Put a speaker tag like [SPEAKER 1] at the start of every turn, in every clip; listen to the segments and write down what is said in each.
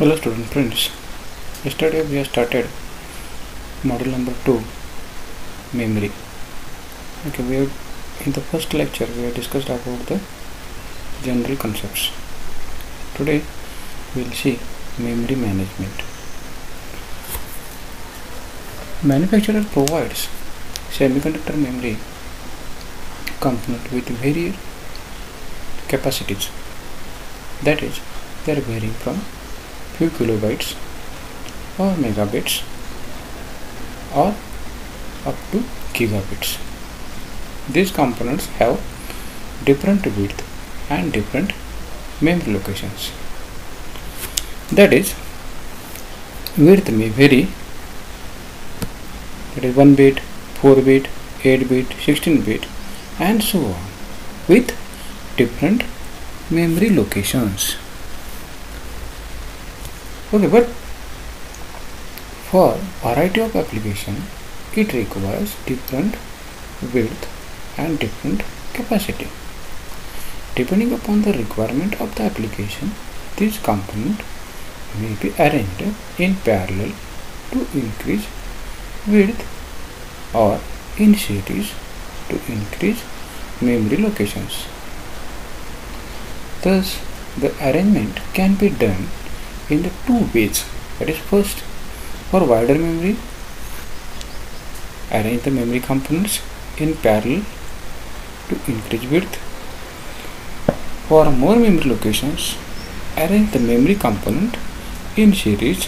[SPEAKER 1] Hello student friends, yesterday we have started module number 2, memory. Okay, in the first lecture we have discussed about the general concepts. Today we will see memory management. Manufacturer provides semiconductor memory component with varied capacities, that is, they are varying from few kilobytes or megabits or up to gigabits. These components have different width and different memory locations. That is, width may vary, that is 1 bit, 4 bit, 8 bit, 16 bit and so on, with different memory locations. Okay, but for variety of application it requires different width and different capacity. Depending upon the requirement of the application, this component may be arranged in parallel to increase width or in series to increase memory locations. Thus, the arrangement can be done in the two ways. That is, first, for wider memory, arrange the memory components in parallel to increase width. For more memory locations, arrange the memory component in series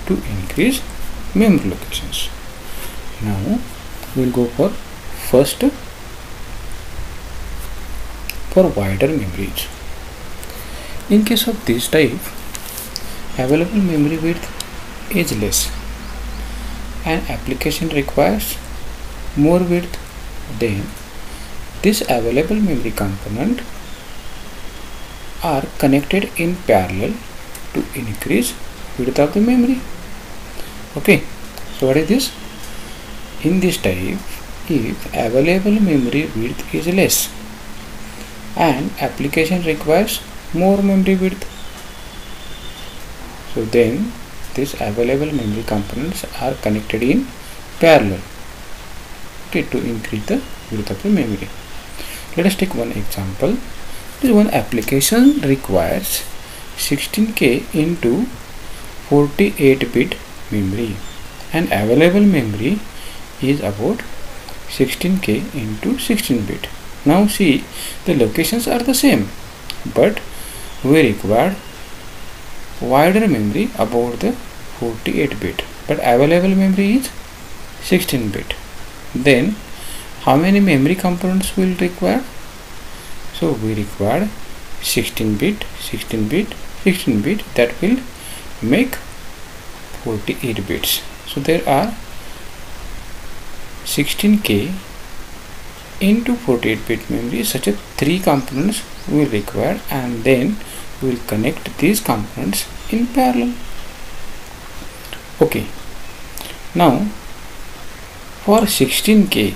[SPEAKER 1] to increase memory locations. Now we will go for first, for wider memories. In case of this type, available memory width is less and application requires more width, then this available memory component are connected in parallel to increase width of the memory. Okay, so what is this? In this type, if available memory width is less and application requires more memory width, so then these available memory components are connected in parallel, okay, to increase the width of the memory. Let us take one example. This one application requires 16K into 48-bit memory and available memory is about 16K into 16-bit. Now see, the locations are the same, but we require wider memory about the 48-bit, but available memory is 16-bit. Then how many memory components will require? So we require 16-bit, 16-bit, 16-bit, that will make 48 bits. So there are 16K into 48-bit memory, such a 3 components will require, and then we will connect these components in parallel. Okay, now for 16K,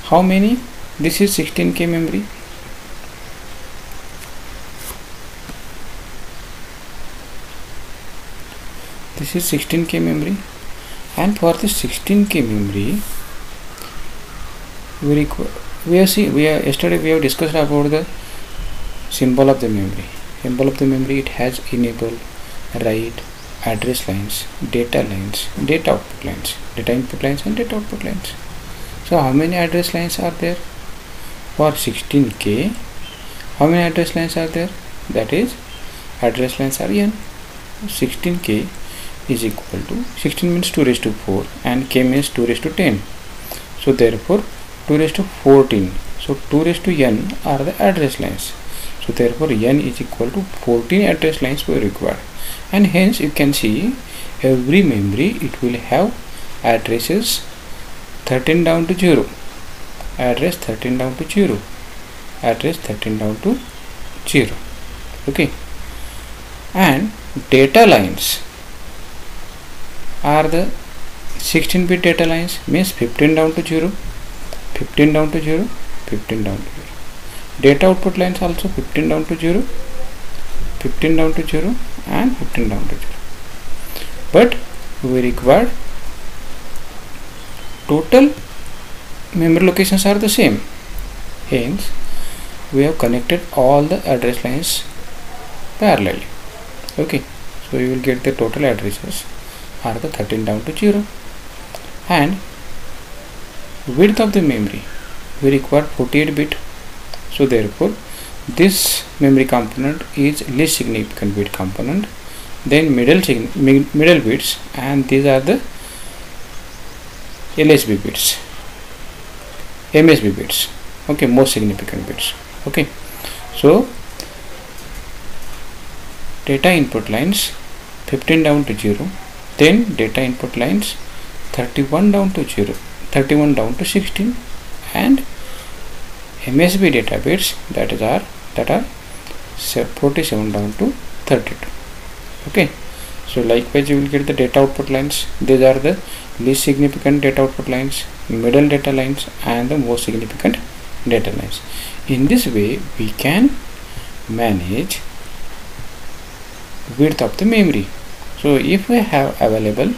[SPEAKER 1] how many? This is 16K memory. This is 16K memory, and for this 16K memory, yesterday we have discussed about the symbol of the memory. Symbol of the memory, it has enable, write, address lines, data lines, data output lines, data input lines and data output lines. So how many address lines are there? For 16K, how many address lines are there? That is, address lines are n. 16K is equal to, 16 means 2 raised to 4 and K means 2 raised to 10. So therefore 2 raised to 14. So 2 raised to n are the address lines. So therefore n is equal to 14 address lines were required, and hence you can see every memory it will have addresses 13 down to 0, address 13 down to 0, address 13 down to 0. Okay, and data lines are the 16-bit data lines, means 15 down to 0, 15 down to 0, 15 down to 0. Data output lines also 15 down to 0, 15 down to 0 and 15 down to 0. but we require total memory locations are the same. Hence we have connected all the address lines parallelly. Okay, so you will get the total addresses are the 13 down to 0, and width of the memory we require 48 bit. So therefore this memory component is least significant bit component, then middle bits, and these are the LSB bits, MSB bits. Okay, most significant bits. Okay, so data input lines 15 down to 0, then data input lines 31 down to 0, 31 down to 16, and MSB data bits that are 47 down to 32. Okay, so likewise you will get the data output lines. These are the least significant data output lines, middle data lines, and the most significant data lines. In this way we can manage width of the memory. So if we have available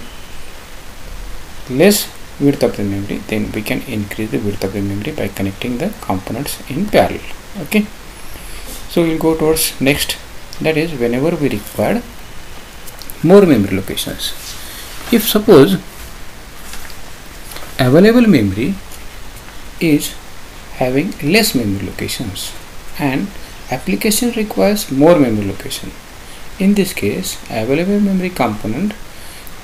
[SPEAKER 1] less width of the memory, then we can increase the width of the memory by connecting the components in parallel. Okay, so we'll go towards next, that is whenever we require more memory locations. If suppose available memory is having less memory locations and application requires more memory location, in this case available memory component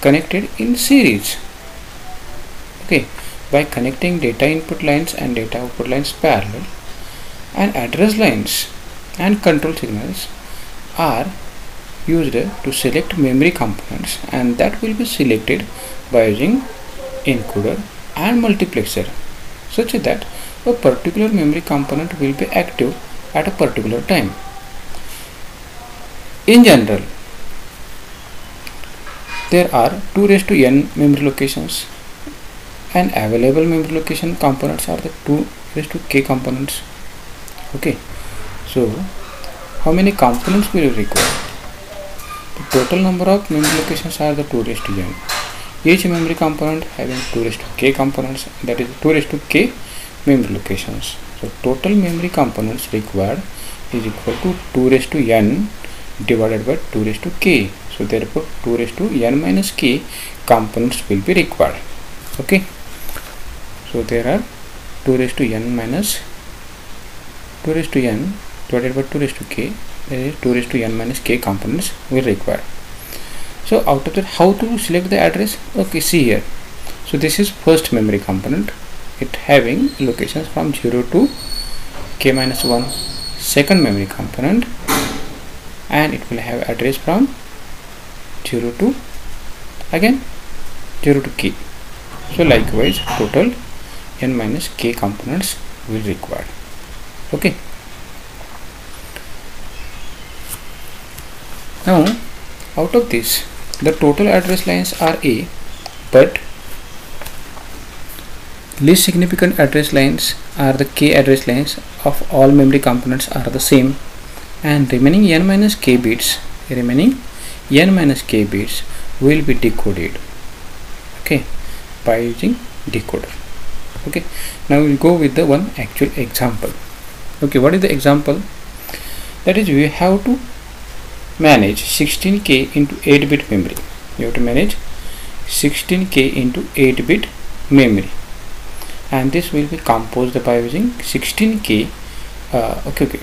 [SPEAKER 1] connected in series. Okay, by connecting data input lines and data output lines parallel, and address lines and control signals are used to select memory components, and that will be selected by using encoder and multiplexer, such that a particular memory component will be active at a particular time. In general, there are 2n memory locations, and available memory location components are the 2k components. Okay, so how many components will you require? The total number of memory locations are the 2n. Each memory component having 2k components, that is 2k memory locations. So total memory components required is equal to 2n divided by 2k. So therefore 2n minus k components will be required. Okay, so there are 2n minus 2n divided by 2k, that is 2n minus k components will require. So out of that, how to select the address? Okay, see here. So this is first memory component, it having locations from 0 to k minus 1. Second memory component, and it will have address from 0 to again 0 to k. So likewise total n minus k components will require. Okay, now out of this the total address lines are A, but least significant address lines are the k address lines of all memory components are the same, and remaining n minus k bits will be decoded, okay, by using decoder. Okay, now we'll go with the one actual example. Okay, what is the example? That is, we have to manage 16k into 8-bit memory. You have to manage 16k into 8-bit memory, and this will be composed by using 16k. Okay,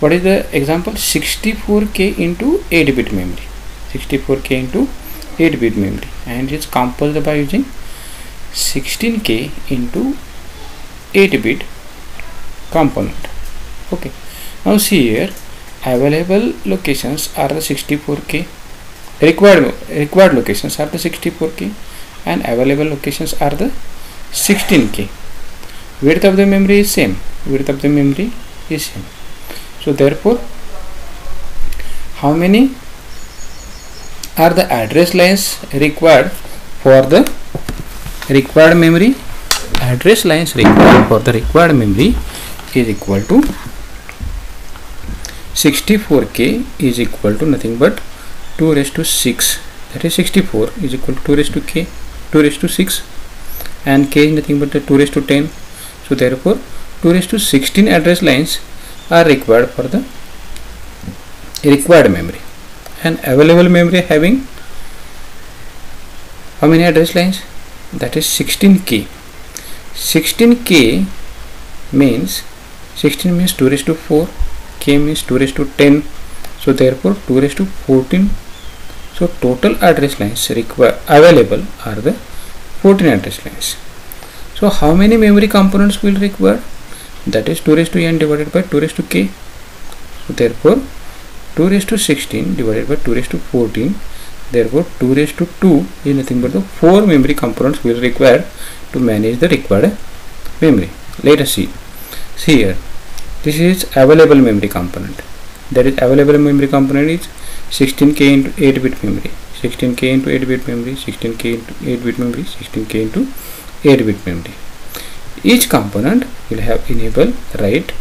[SPEAKER 1] what is the example? 64k into 8-bit memory, 64k into 8-bit memory, and it's composed by using 16k into 8-bit component. Okay, now see here, available locations are the 64k, required locations are the 64k, and available locations are the 16k. Width of the memory is same, so therefore how many are the address lines required for the required memory? Address lines required for the required memory is equal to 64k is equal to nothing but 2 raised to 6, that is 64 is equal to 2 raised to k, 2 raised to 6, and k is nothing but the 2 raised to 10. So therefore 2 raised to 16 address lines are required for the required memory. And available memory having how many address lines? That is 16k. 16k means 16 means 2 raised to 4, k means 2 raised to 10. So therefore 2 raised to 14. So total address lines required available are the 14 address lines. So how many memory components will require? That is 2 raised to n divided by 2 raised to k. So therefore 2 raised to 16 divided by 2 raised to 14. Therefore 2 raised to 2 is nothing but the 4 memory components will require to manage the required memory. Let us see. See here, this is available memory component. That is available memory component is 16k into 8-bit memory, 16k into 8-bit memory, 16k into 8-bit memory, 16k into 8-bit memory. Each component will have enable, write,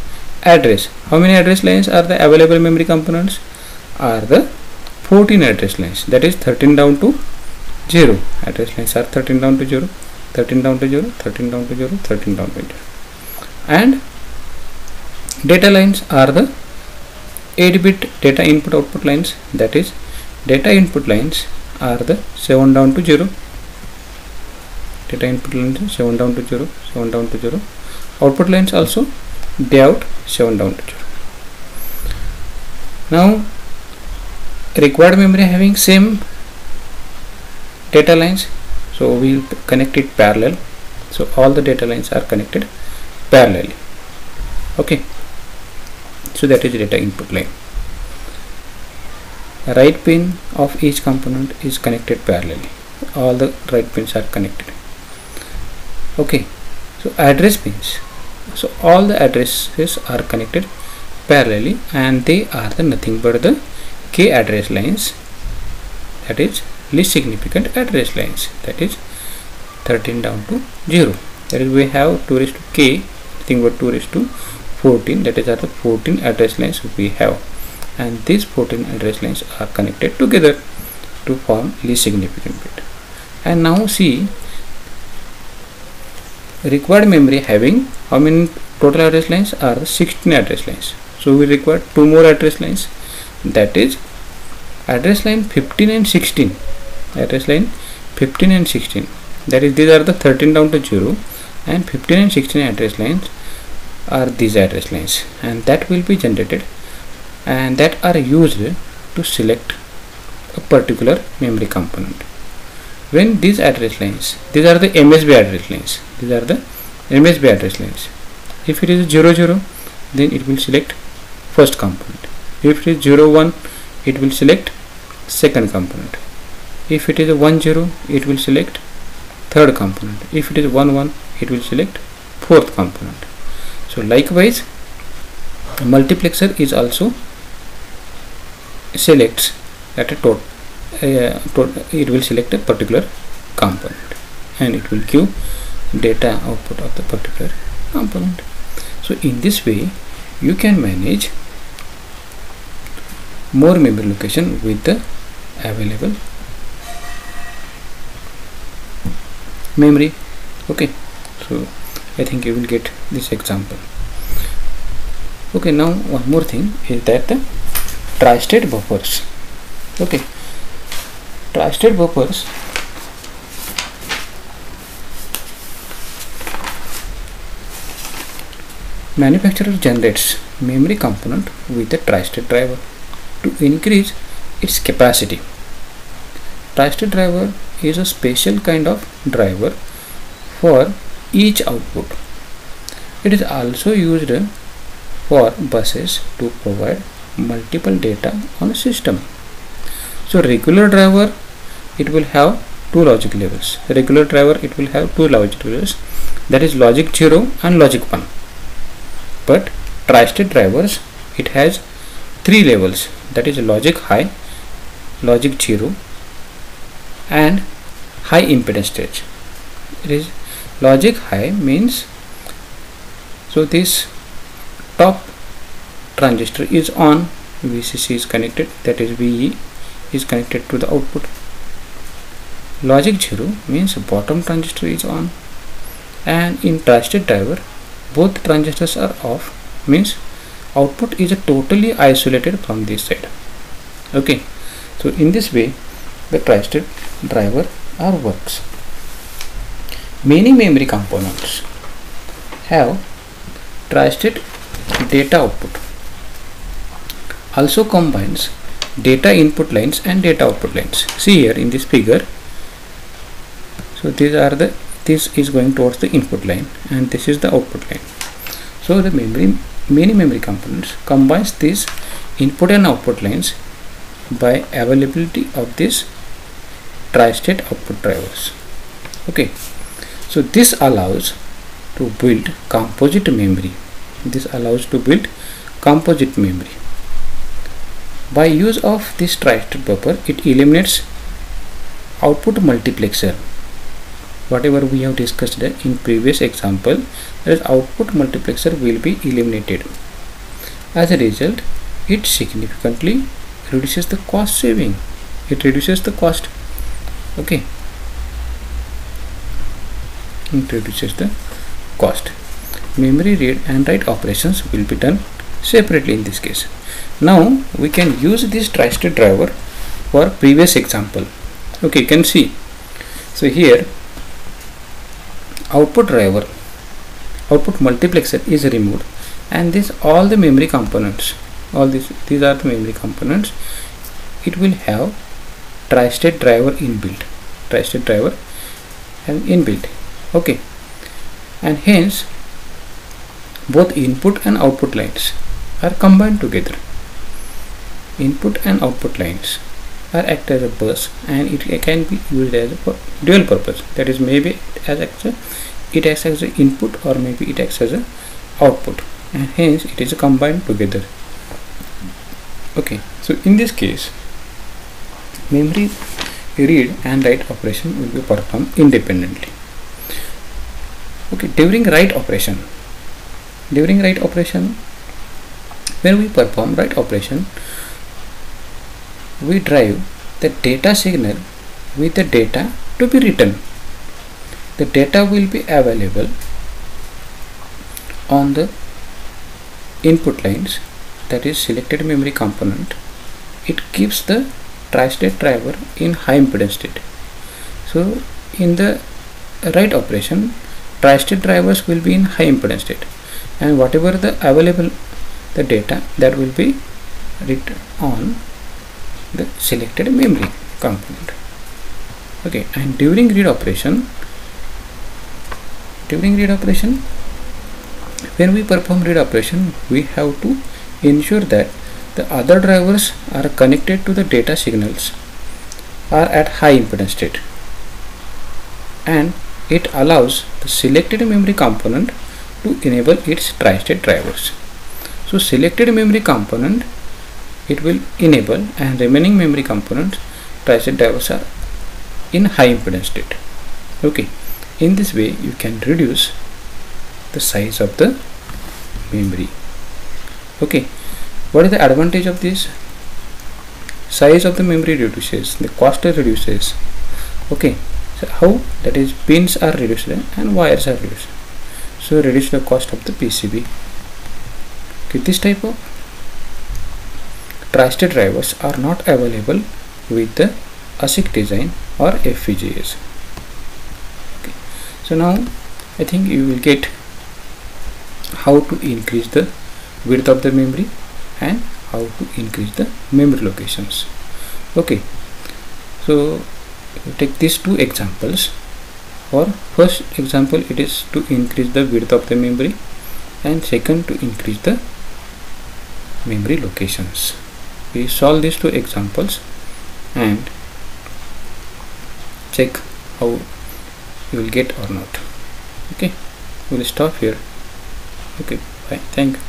[SPEAKER 1] address. How many address lines are the available memory components? Are the 14 address lines. That is 13 down to 0. Address lines are 13 down to 0, 13 down to 0, 13 down to 0, 13 down to 0. And data lines are the 8-bit data input output lines. That is data input lines are the 7 down to 0. Data input lines 7 down to 0, 7 down to 0. Output lines also day out 7 down to 0. Now required memory having same data lines, so we will connect it parallel. So all the data lines are connected parallelly. Okay, so that is data input line. Write pin of each component is connected parallelly. All the write pins are connected. Okay, so address pins, so all the addresses are connected parallelly, and they are the nothing but the k address lines, that is least significant address lines, that is 13 down to 0. That is we have 2 raised to k, nothing but 2 raised to 14, that is are the 14 address lines we have, and these 14 address lines are connected together to form least significant bit. And now see, required memory having how many total address lines are the 16 address lines. So we require 2 more address lines, that is address line 15 and 16, address line 15 and 16, that is these are the 13 down to 0, and 15 and 16 address lines are these address lines, and that will be generated and that are used to select a particular memory component. When these address lines, these are the MSB address lines, these are the MSB address lines. If it is 00, then it will select first component. If it is 01, it will select second component. If it is a 10, it will select third component. If it is 11, it will select fourth component. So likewise, a multiplexer is also selects at a total. It will select a particular component, and it will give data output of the particular component. So in this way, you can manage more memory location with the available memory. Okay, so I think you will get this example. Okay, now one more thing is that the tri-state buffers. Okay, tri-state buffers manufacturer generates memory component with a tri-state driver to increase its capacity. Tri-state driver is a special kind of driver for each output. It is also used for buses to provide multiple data on a system. So regular driver, it will have two logic levels. Regular driver, it will have two logic levels, that is logic 0 and logic 1. But tri-state drivers, it has three levels, that is logic high, logic 0 and high impedance stage. It is logic high means, so this top transistor is on, VCC is connected, that is VE is connected to the output, logic 0 means bottom transistor is on, and in tri-state driver both transistors are off, means output is totally isolated from this side. Okay, so in this way the tri-state driver works. Many memory components have tri-state data output, also combines data input lines and data output lines. See here in this figure, so this is going towards the input line and this is the output line. So the many memory components combines these input and output lines by availability of this tri-state output drivers. Okay, so this allows to build composite memory. By use of this tri-state buffer, it eliminates output multiplexer. Whatever we have discussed in previous example, that is output multiplexer will be eliminated. As a result, it significantly reduces the cost saving. It reduces the cost. Okay, it reduces the cost. Memory read and write operations will be done separately in this case. Now we can use this tri-state driver for previous example. Okay, you can see. So here output multiplexer is removed, and this all the memory components, these are the memory components. It will have tri-state driver inbuilt, okay, and hence both input and output lines are combined together. Input and output lines are act as a bus, and it can be used as a dual purpose. That is, maybe it acts as an input, or maybe it acts as an output, and hence it is combined together. Okay, so in this case memory read and write operation will be performed independently. Okay, during write operation, when we perform write operation, we drive the data signal with the data to be written. The data will be available on the input lines, that is selected memory component. It keeps the tri-state driver in high impedance state. So in the write operation, tri-state drivers will be in high impedance state, and whatever the available the data, that will be written on the selected memory component. Okay, and during read operation, when we perform read operation, we have to ensure that the other drivers are connected to the data signals are at high impedance state, and it allows the selected memory component to enable its tri-state drivers. So selected memory component it will enable, and remaining memory components tri-state drivers are in high impedance state. Okay, in this way you can reduce the size of the memory. Okay, what is the advantage of this? Size of the memory reduces, the cost reduces. Okay, so how? That is, pins are reduced and wires are reduced, so reduce the cost of the PCB. Okay, this type of tri-state drivers are not available with the ASIC design or FPGAs. Okay, so now I think you will get how to increase the width of the memory and how to increase the memory locations. Okay, so you take these two examples. For first example, it is to increase the width of the memory, and second to increase the memory locations. We solve these two examples and check how you will get or not. Okay, we will stop here. Okay, bye, thank you.